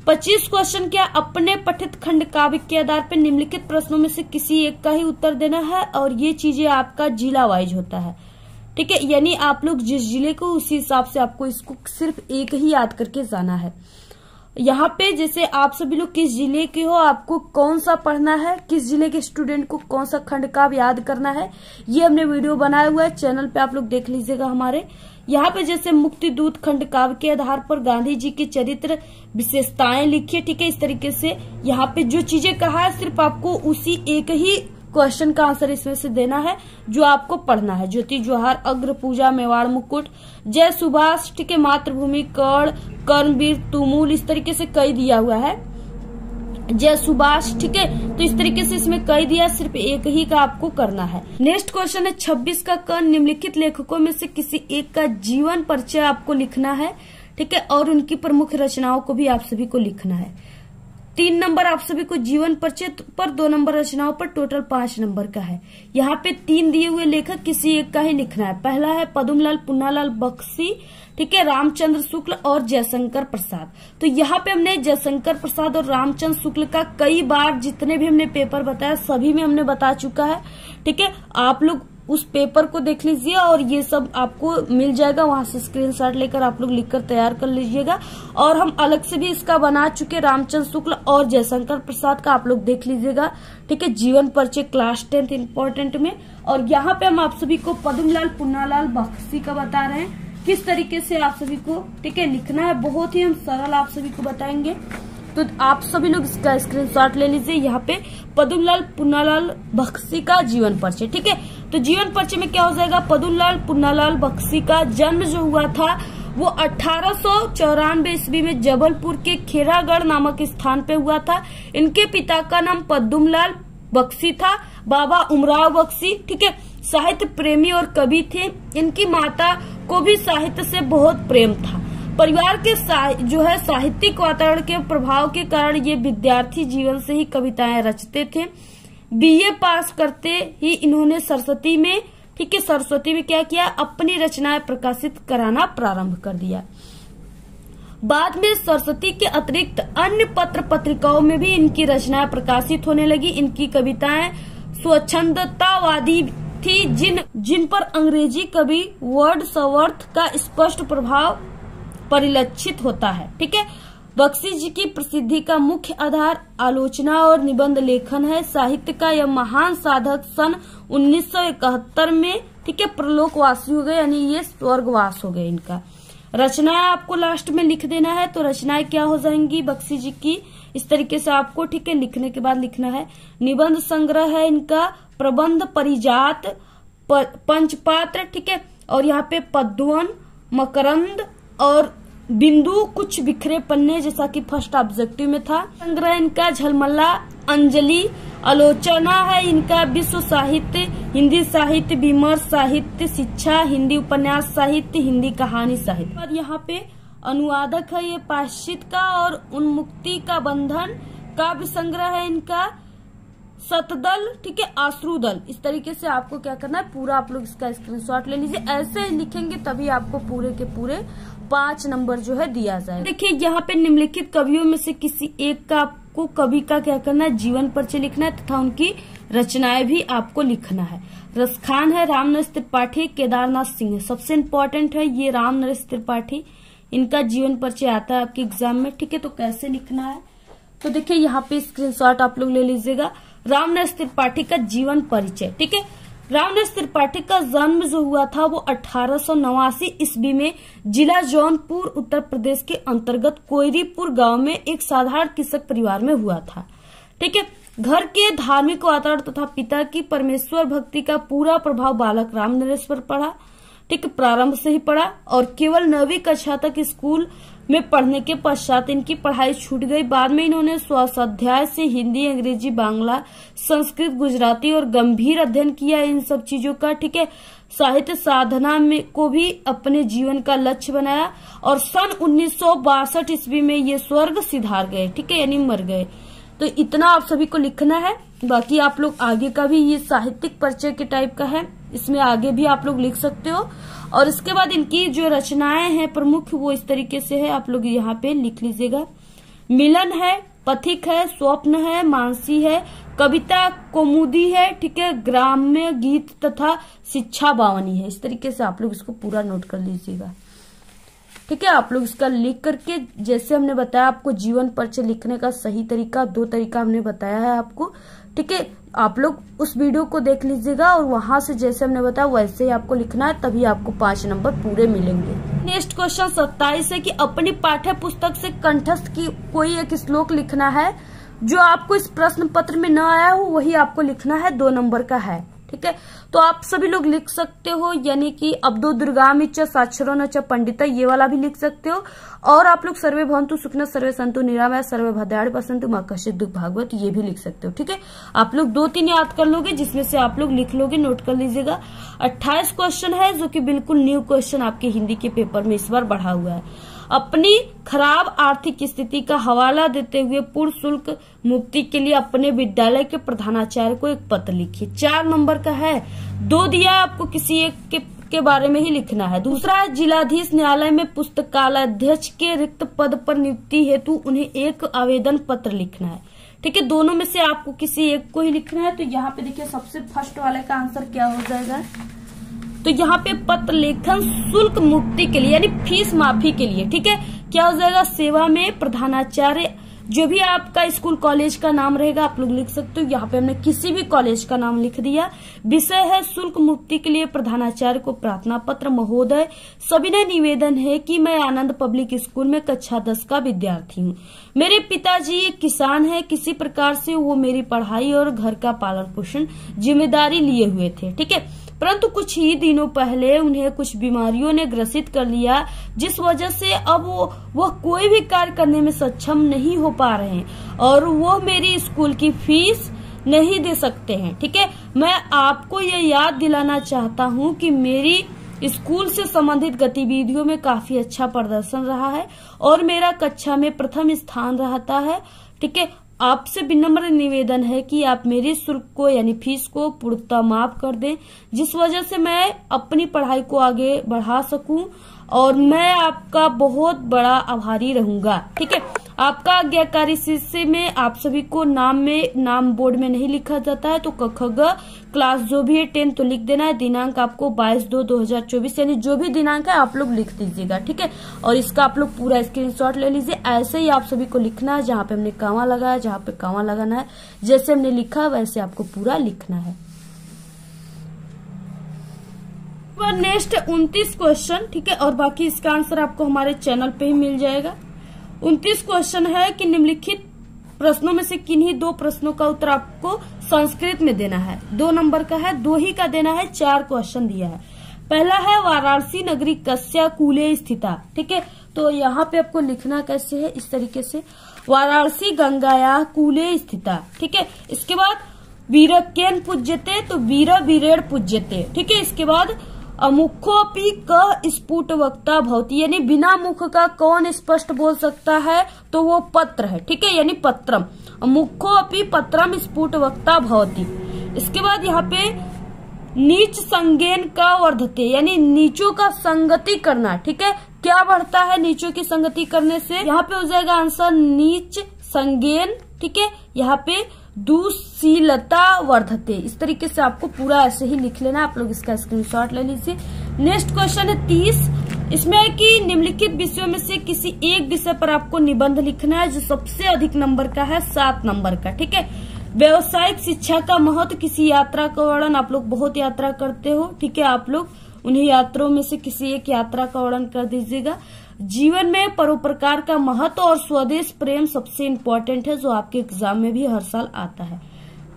25 क्वेश्चन क्या, अपने पठित खंड काव्य के आधार पर निम्नलिखित प्रश्नों में से किसी एक का ही उत्तर देना है। और ये चीजें आपका जिला वाइज होता है, ठीक है, यानी आप लोग जिस जिले को उसी हिसाब से आपको इसको सिर्फ एक ही याद करके जाना है। यहाँ पे जैसे आप सभी लोग किस जिले के हो, आपको कौन सा पढ़ना है, किस जिले के स्टूडेंट को कौन सा खंड काव्य याद करना है, ये हमने वीडियो बनाया हुआ है, चैनल पे आप लोग देख लीजिएगा हमारे। यहाँ पे जैसे मुक्ति दूत खंड काव्य के आधार पर गांधी जी की चरित्र विशेषताएं लिखिए, ठीक है। इस तरीके से यहाँ पे जो चीजें कहा है सिर्फ आपको उसी एक ही क्वेश्चन का आंसर इसमें से देना है जो आपको पढ़ना है। ज्योति जोहार, अग्र पूजा, मेवाड़ मुकुट, जय सुभाष, ठीक है, मातृभूमि, कर्ण, कर्मवीर, तुमुल, इस तरीके से कई दिया हुआ है, जय सुभाष, ठीक है। तो इस तरीके से इसमें कई दिया, सिर्फ एक ही का आपको करना है। नेक्स्ट क्वेश्चन है 26 का क, निम्नलिखित लेखकों में से किसी एक का जीवन परिचय आपको लिखना है, ठीक है, और उनकी प्रमुख रचनाओं को भी आप सभी को लिखना है। 3 नंबर आप सभी को जीवन परिचय पर, 2 नंबर रचनाओं पर, टोटल 5 नंबर का है। यहाँ पे 3 दिए हुए लेखक किसी एक का ही लिखना है। पहला है पद्मलाल पुन्नालाल बख्शी, ठीक है, रामचंद्र शुक्ल और जयशंकर प्रसाद। तो यहाँ पे हमने जयशंकर प्रसाद और रामचंद्र शुक्ल का कई बार जितने भी हमने पेपर बताया सभी में हमने बता चुका है, ठीक है। आप लोग उस पेपर को देख लीजिए और ये सब आपको मिल जाएगा, वहां से स्क्रीनशॉट लेकर आप लोग लिखकर तैयार कर लीजिएगा। और हम अलग से भी इसका बना चुके रामचंद्र शुक्ल और जयशंकर प्रसाद का, आप लोग देख लीजिएगा, ठीक है। जीवन परिचय क्लास 10th इम्पोर्टेंट में। और यहाँ पे हम आप सभी को पद्मलाल पुन्नालाल बख्शी का बता रहे हैं किस तरीके से आप सभी को, ठीक है, लिखना है। बहुत ही हम सरल आप सभी को बताएंगे, तो आप सभी लोग इसका स्क्रीनशॉट ले लीजिए। यहाँ पे पद्मलाल पुन्नालाल बख्शी का जीवन परिचय, ठीक है। तो जीवन परिचय में क्या हो जाएगा, पद्मलाल पुन्नालाल बख्शी का जन्म जो हुआ था वो 1894 ईस्वी में जबलपुर के खेरागढ़ नामक स्थान पे हुआ था। इनके पिता का नाम पद्मलाल बख्शी था, बाबा उमराव बख्शी, ठीक है, साहित्य प्रेमी और कवि थे। इनकी माता को भी साहित्य से बहुत प्रेम था। परिवार के जो है साहित्यिक वातावरण के प्रभाव के कारण ये विद्यार्थी जीवन से ही कविताएं रचते थे। बीए पास करते ही इन्होंने सरस्वती में, ठीक है, सरस्वती में क्या किया, अपनी रचनाएं प्रकाशित कराना प्रारंभ कर दिया। बाद में सरस्वती के अतिरिक्त अन्य पत्र पत्रिकाओं में भी इनकी रचनाएं प्रकाशित होने लगी। इनकी कविताएं स्वच्छंदतावादी थी, जिन पर अंग्रेजी कवि वर्ड्सवर्थ का स्पष्ट प्रभाव परिलक्षित होता है, ठीक है। बख्शी जी की प्रसिद्धि का मुख्य आधार आलोचना और निबंध लेखन है। साहित्य का यह महान साधक सन 1971 में, ठीक है, परलोकवासी हो गए, यानी ये स्वर्गवास हो गए इनका। रचनाएं आपको लास्ट में लिख देना है, तो रचनाएं क्या हो जाएंगी बख्शी जी की, इस तरीके से आपको, ठीक है, लिखने के बाद लिखना है। निबंध संग्रह है इनका, प्रबंध, परिजात, पंचपात्र, ठीक है, और यहाँ पे पद्वन, मकरंद और बिंदु, कुछ बिखरे पन्ने, जैसा कि फर्स्ट ऑब्जेक्टिव में था। संग्रह इनका झलमला, अंजलि, आलोचना है इनका, विश्व साहित्य, हिंदी साहित्य, विमर्श साहित्य, शिक्षा, हिंदी उपन्यास साहित्य, हिंदी कहानी साहित्य। और यहाँ पे अनुवादक है ये पाश्चित्य का और उन्मुक्ति का बंधन। काव्य संग्रह है इनका सतदल, ठीक है, आश्रुदल। इस तरीके से आपको क्या करना है, पूरा आप लोग इसका स्क्रीनशॉट ले लीजिए। ऐसे ही लिखेंगे तभी आपको पूरे के पूरे 5 नंबर जो है दिया जाए। देखिए यहाँ पे निम्नलिखित कवियों में से किसी एक का आपको कवि का क्या करना है, जीवन परिचय लिखना है तथा उनकी रचनाएं भी आपको लिखना है। रसखान है रामनरेश त्रिपाठी, केदारनाथ सिंह, सबसे इम्पोर्टेंट है ये रामनरेश त्रिपाठी, इनका जीवन परिचय आता है आपके एग्जाम में, ठीक है। तो कैसे लिखना है, तो देखिए यहाँ पे स्क्रीनशॉट आप लोग ले लीजिएगा। रामनरेश त्रिपाठी का जीवन परिचय, ठीक है। रामनरेश त्रिपाठी का जन्म जो हुआ था वो 1889 ईस्वी में जिला जौनपुर उत्तर प्रदेश के अंतर्गत कोयरीपुर गांव में एक साधारण कृषक परिवार में हुआ था, ठीक है। घर के धार्मिक वातावरण तथा पिता की परमेश्वर भक्ति का पूरा प्रभाव बालक रामनरेश पर पड़ा, ठीक, प्रारंभ से ही पड़ा और केवल 9वीं कक्षा तक स्कूल में पढ़ने के पश्चात इनकी पढ़ाई छूट गई। बाद में इन्होंने स्वाध्याय से हिंदी, अंग्रेजी, बांग्ला, संस्कृत, गुजराती और गंभीर अध्ययन किया इन सब चीजों का, ठीक है। साहित्य साधना में को भी अपने जीवन का लक्ष्य बनाया और सन 1962 ईस्वी में ये स्वर्ग सिधार गए, ठीक है, यानी मर गए। तो इतना आप सभी को लिखना है। बाकी आप लोग आगे का भी, ये साहित्यिक परिचय के टाइप का है, इसमें आगे भी आप लोग लिख सकते हो। और इसके बाद इनकी जो रचनाएं हैं प्रमुख वो इस तरीके से है, आप लोग यहाँ पे लिख लीजिएगा। मिलन है, पथिक है, स्वप्न है, मानसी है, कविता कौमुदी है, ठीक है, ग्राम्य गीत तथा शिक्षा बावनी है। इस तरीके से आप लोग इसको पूरा नोट कर लीजिएगा। ठीक है, आप लोग इसका लिख करके, जैसे हमने बताया आपको जीवन परिचय लिखने का सही तरीका, 2 तरीका हमने बताया है आपको। ठीक है, आप लोग उस वीडियो को देख लीजिएगा और वहां से जैसे हमने बताया वैसे ही आपको लिखना है, तभी आपको 5 नंबर पूरे मिलेंगे। नेक्स्ट क्वेश्चन 27 है कि अपनी पाठ्य पुस्तक से कंठस्थ की कोई एक श्लोक लिखना है। जो आपको इस प्रश्न पत्र में न आया हो वही आपको लिखना है, 2 नंबर का है। ठीक है, तो आप सभी लोग लिख सकते हो, यानी कि अब्दो दुर्गामि च साक्षरो न च पंडिता, ये वाला भी लिख सकते हो। और आप लोग सर्वे भवन्तु सुखिनः सर्वे सन्तु निरामया सर्वे भद्राणि पश्यन्तु मा कश्चित् दुःख भाग्भवेत्, ये भी लिख सकते हो। ठीक है, आप लोग 2-3 याद कर लोगे, जिसमें से आप लोग लिख लोगे, नोट कर लीजिएगा। 28 क्वेश्चन है जो कि बिल्कुल न्यू क्वेश्चन आपके हिंदी के पेपर में इस बार बढ़ा हुआ है। अपनी खराब आर्थिक स्थिति का हवाला देते हुए पूर्ण शुल्क मुक्ति के लिए अपने विद्यालय के प्रधानाचार्य को एक पत्र लिखिए। 4 नंबर का है, 2 दिया आपको, किसी एक के बारे में ही लिखना है। दूसरा है जिलाधीश न्यायालय में पुस्तकालयाध्यक्ष के रिक्त पद पर नियुक्ति हेतु उन्हें एक आवेदन पत्र लिखना है। ठीक है, दोनों में से आपको किसी एक को ही लिखना है। तो यहाँ पे देखिए सबसे फर्स्ट वाले का आंसर क्या हो जाएगा, तो यहाँ पे पत्र लेखन शुल्क मुक्ति के लिए यानी फीस माफी के लिए। ठीक है, क्या हो जाएगा, सेवा में प्रधानाचार्य, जो भी आपका स्कूल कॉलेज का नाम रहेगा आप लोग लिख सकते हो। यहाँ पे हमने किसी भी कॉलेज का नाम लिख दिया। विषय है शुल्क मुक्ति के लिए प्रधानाचार्य को प्रार्थना पत्र। महोदय, सविनय निवेदन है कि मैं आनंद पब्लिक स्कूल में कक्षा 10 का विद्यार्थी हूँ। मेरे पिताजी एक किसान है, किसी प्रकार से वो मेरी पढ़ाई और घर का पालन पोषण जिम्मेदारी लिए हुए थे। ठीक है, परंतु कुछ ही दिनों पहले उन्हें कुछ बीमारियों ने ग्रसित कर लिया, जिस वजह से अब वो कोई भी कार्य करने में सक्षम नहीं हो पा रहे हैं और वो मेरी स्कूल की फीस नहीं दे सकते हैं। ठीक है, मैं आपको ये याद दिलाना चाहता हूँ कि मेरी स्कूल से संबंधित गतिविधियों में काफी अच्छा प्रदर्शन रहा है और मेरा कक्षा में प्रथम स्थान रहता है। ठीक है, आपसे विनम्र निवेदन है कि आप मेरी शुल्क को यानी फीस को पूर्णतः माफ कर दें, जिस वजह से मैं अपनी पढ़ाई को आगे बढ़ा सकूं और मैं आपका बहुत बड़ा आभारी रहूंगा। ठीक है, आपका आज्ञाकारी शिष्य में आप सभी को नाम बोर्ड में नहीं लिखा जाता है, तो क ख ग क्लास जो भी है 10 तो लिख देना है। दिनांक आपको 22/2/2024 यानी जो भी दिनांक है आप लोग लिख दीजिएगा। ठीक है, और इसका आप लोग पूरा स्क्रीनशॉट ले लीजिए। ऐसे ही आप सभी को लिखना है, जहाँ पे हमने कामा लगाया, जहाँ पे कामा लगाना है, जैसे हमने लिखा वैसे आपको पूरा लिखना है। Next 29 question. ठीक है, और बाकी इसका आंसर आपको हमारे चैनल पे ही मिल जाएगा। 29 क्वेश्चन है कि निम्नलिखित प्रश्नों में से किन्हीं 2 प्रश्नों का उत्तर आपको संस्कृत में देना है। 2 नंबर का है, 2 ही का देना है, 4 क्वेश्चन दिया है। पहला है वाराणसी नगरी कस्या कूले स्थिता। ठीक है, तो यहाँ पे आपको लिखना कैसे है, इस तरीके से, वाराणसी गंगाया कूले स्थिता। ठीक है, इसके बाद वीर केन पूज्यते, तो वीर वीरेण पूज्यते। ठीक है, इसके बाद अमुखोपि क स्फुट वक्ता भवति, यानी बिना मुख का कौन स्पष्ट बोल सकता है, तो वो पत्र है। ठीक है, यानी पत्रम। मुखोपि पत्रम स्फुट वक्ता भवति। इसके बाद यहाँ पे नीच संगेन का वर्धते, यानी नीचों का संगति करना। ठीक है, क्या बढ़ता है नीचों की संगति करने से, यहाँ पे हो जाएगा आंसर नीच संगेन। ठीक है, यहाँ पे दुशीलता वर्धते। इस तरीके से आपको पूरा ऐसे ही लिख लेना, आप लोग इसका स्क्रीनशॉट ले लीजिए। नेक्स्ट क्वेश्चन है 30। इसमें है कि निम्नलिखित विषयों में से किसी एक विषय पर आपको निबंध लिखना है, जो सबसे अधिक नंबर का है, 7 नंबर का। ठीक है, व्यावसायिक शिक्षा का महत्व, किसी यात्रा का वर्णन, आप लोग बहुत यात्रा करते हो। ठीक है, आप लोग उन्हीं यात्राओं में से किसी एक यात्रा का वर्णन कर दीजिएगा। जीवन में परोपकार का महत्व और स्वदेश प्रेम सबसे इम्पोर्टेंट है, जो आपके एग्जाम में भी हर साल आता है।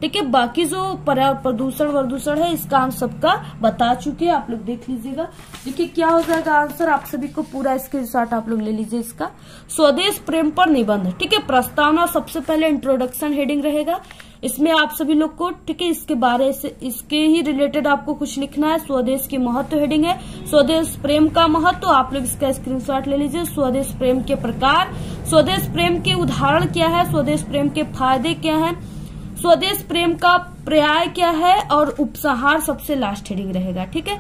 ठीक है, बाकी जो प्रदूषण है इसका हम सबका बता चुके हैं, आप लोग देख लीजिएगा। देखिए क्या हो जाएगा आंसर, आप सभी को पूरा स्क्रीनशॉट आप लोग ले लीजिए इसका। स्वदेश प्रेम पर निबंध। ठीक है, प्रस्तावना सबसे पहले इंट्रोडक्शन हेडिंग रहेगा, इसमें आप सभी लोग को, ठीक है, इसके बारे से इसके ही रिलेटेड आपको कुछ लिखना है। स्वदेश की महत्व हेडिंग है, स्वदेश प्रेम का महत्व, तो आप लोग इसका स्क्रीनशॉट ले लीजिए। स्वदेश प्रेम के प्रकार, स्वदेश प्रेम के उदाहरण क्या है, स्वदेश प्रेम के फायदे क्या है, स्वदेश प्रेम का पर्याय क्या है, और उपसंहार सबसे लास्ट हेडिंग रहेगा। ठीक है,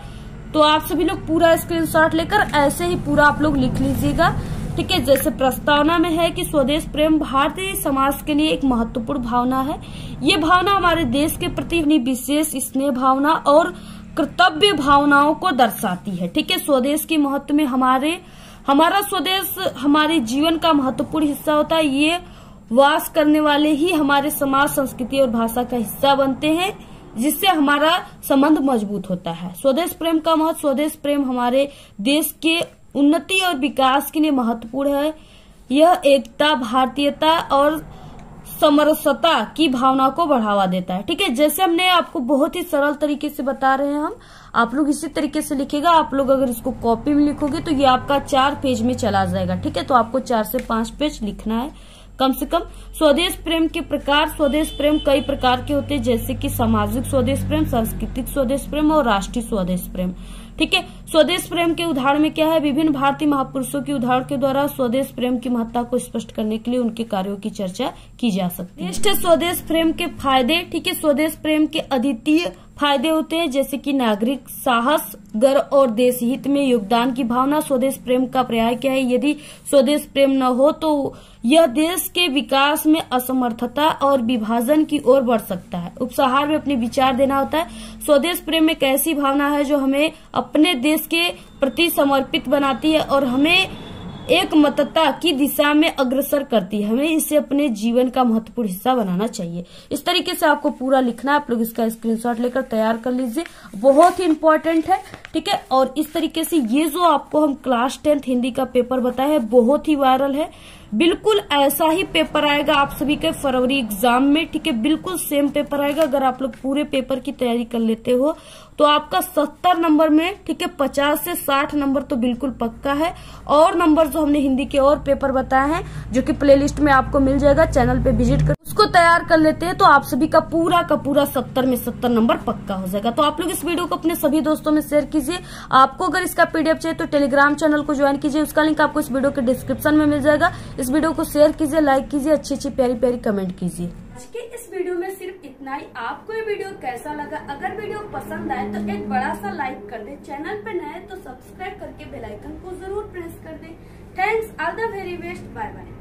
तो आप सभी लोग पूरा स्क्रीनशॉट लेकर ऐसे ही पूरा आप लोग लिख लीजिएगा। ठीक है, जैसे प्रस्तावना में है कि स्वदेश प्रेम भारतीय समाज के लिए एक महत्वपूर्ण भावना है। ये भावना हमारे देश के प्रति अपनी विशेष स्नेह भावना और कर्तव्य भावनाओं को दर्शाती है। ठीक है, स्वदेश के महत्व में हमारे हमारा स्वदेश हमारे जीवन का महत्वपूर्ण हिस्सा होता है। ये वास करने वाले ही हमारे समाज, संस्कृति और भाषा का हिस्सा बनते हैं, जिससे हमारा संबंध मजबूत होता है। स्वदेश प्रेम का महत्व, स्वदेश प्रेम हमारे देश के उन्नति और विकास के लिए महत्वपूर्ण है। यह एकता, भारतीयता और समरसता की भावना को बढ़ावा देता है। ठीक है, जैसे हमने आपको बहुत ही सरल तरीके से बता रहे हैं हम, आप लोग इसी तरीके से लिखेगा। आप लोग अगर इसको कॉपी में लिखोगे तो ये आपका 4 पेज में चला जाएगा। ठीक है, तो आपको 4 से 5 पेज लिखना है कम से कम। स्वदेश प्रेम के प्रकार, स्वदेश प्रेम कई प्रकार के होते हैं, जैसे कि सामाजिक स्वदेश प्रेम, सांस्कृतिक स्वदेश प्रेम और राष्ट्रीय स्वदेश प्रेम। ठीक है, स्वदेश प्रेम के उदाहरण में क्या है, विभिन्न भारतीय महापुरुषों के उदाहरण के द्वारा स्वदेश प्रेम की महत्ता को स्पष्ट करने के लिए उनके कार्यों की चर्चा की जा सकती है। नेक्स्ट है स्वदेश प्रेम के फायदे। ठीक है, स्वदेश प्रेम के अद्वितीय फायदे होते हैं, जैसे कि नागरिक साहस, गर्व और देश हित में योगदान की भावना। स्वदेश प्रेम का पर्याय क्या है, यदि स्वदेश प्रेम न हो तो यह देश के विकास में असमर्थता और विभाजन की ओर बढ़ सकता है। उपसंहार में अपने विचार देना होता है। स्वदेश प्रेम एक ऐसी भावना है जो हमें अपने देश के प्रति समर्पित बनाती है और हमें एक मतता की दिशा में अग्रसर करती है। हमें इसे अपने जीवन का महत्वपूर्ण हिस्सा बनाना चाहिए। इस तरीके से आपको पूरा लिखना है। आप लोग इसका स्क्रीनशॉट लेकर तैयार कर लीजिए, बहुत ही इंपॉर्टेंट है। ठीक है, और इस तरीके से ये जो आपको हम क्लास 10th हिंदी का पेपर बताए हैं बहुत ही वायरल है। बिल्कुल ऐसा ही पेपर आएगा आप सभी के फरवरी एग्जाम में। ठीक है, बिल्कुल सेम पेपर आएगा। अगर आप लोग पूरे पेपर की तैयारी कर लेते हो तो आपका 70 नंबर में, ठीक है, 50 से 60 नंबर तो बिल्कुल पक्का है। और नंबर जो हमने हिंदी के और पेपर बताए हैं जो कि प्लेलिस्ट में आपको मिल जाएगा, चैनल पे विजिट कर उसको तैयार कर लेते हैं तो आप सभी का पूरा 70 में 70 नंबर पक्का हो जाएगा। तो आप लोग इस वीडियो को अपने सभी दोस्तों में शेयर कीजिए। आपको अगर इसका पीडीएफ चाहिए तो टेलीग्राम चैनल को ज्वाइन कीजिए, उसका लिंक आपको इस वीडियो के डिस्क्रिप्शन में मिल जाएगा। इस वीडियो को शेयर कीजिए, लाइक कीजिए, अच्छी अच्छी प्यारी प्यारी कमेंट कीजिए। आज के इस वीडियो में सिर्फ इतना ही। आपको ये वीडियो कैसा लगा? अगर वीडियो पसंद आए तो एक बड़ा सा लाइक कर दे, चैनल पे नए तो सब्सक्राइब करके बेल आइकन को जरूर प्रेस कर दे। Thanks, all the very best, bye bye.